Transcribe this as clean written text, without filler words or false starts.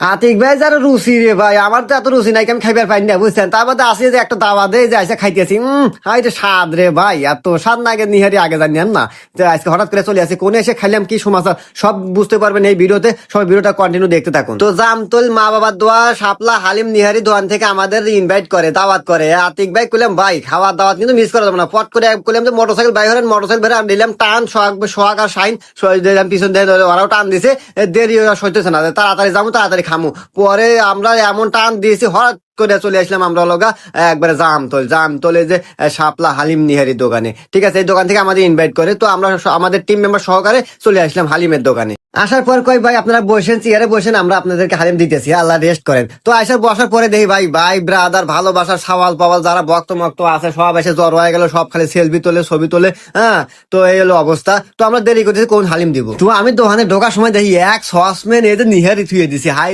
আতিক ভাই যারা রুচি রে ভাই, আমার তো এত রুচি নাই, আমি খাইবার পাই না বুঝছেন। তার মধ্যে আসি যে একটা দাওয়া দেয় যে আইসা খাইতেছি, হাই রে স্বাদ রে ভাই, এত স্বাদ না আগে নিহারি আগে জানিয়েন না যে আজকে হঠাৎ করে চলে আসি কোনে এসে খাইলাম কি সমাচার সব বুঝতে পারবেন এই ভিডিওতে। সবাই ভিডিওটা কন্টিনিউ দেখতে থাকুন। তো জামতল মা বাবার দোয়া শাপলা হালিম নিহারি দোকান থেকে আমাদের ইনভাইট করে, দাওয়াত করে। আতিক ভাই কইলাম ভাই খাওয়ার দাওয়াত কিন্তু মিস করা যাবে না। পট করে কইলাম যে মোটরসাইকেল বাইরে হলেন, মোটরসাইকেল বেড়ে নিলাম টান সোহাগ আর শাইন দিলাম পিছন দিয়ে, ওরাও টান দিছে। দেরি সইতেছে না, তাড়াতাড়ি যাবো তাড়াতাড়ি খামু। পরে আমরা এমন টান দিয়েছি হঠাৎ করে চলে আসলাম আমরা লগা একবারে জামতলে যে শাপলা হালিম নিহারি দোকানে। ঠিক আছে, এই দোকান থেকে আমাদের ইনভাইট করে, তো আমরা আমাদের টিম মেম্বার সহকারে চলে আসলাম হালিমের দোকানে। আসার পর কই ভাই আপনারা বসেন, চেয়ারে বসেন, আমরা আপনাদেরকে হালিম দিতেছি, আল্লাহ রেস্ট করেন। তো আসার বসার পরে দেখি ভাই ভাই ব্রাদার ভালোবাসার সওয়াল পাওয়াল যারা ভক্ত মক্ত আছে সব এসে জড় হয়ে গেল, সব খালি সেলফি তোলে ছবি তোলে। হ্যাঁ, তো এই হলো অবস্থা। তো আমরা দেরি করতেছি কোন হালিম দিব। তো আমি দোকানে ঢোকার সময় দেখি এক সসম্যান এদের নিহারি থুয়ে দিছি, হাই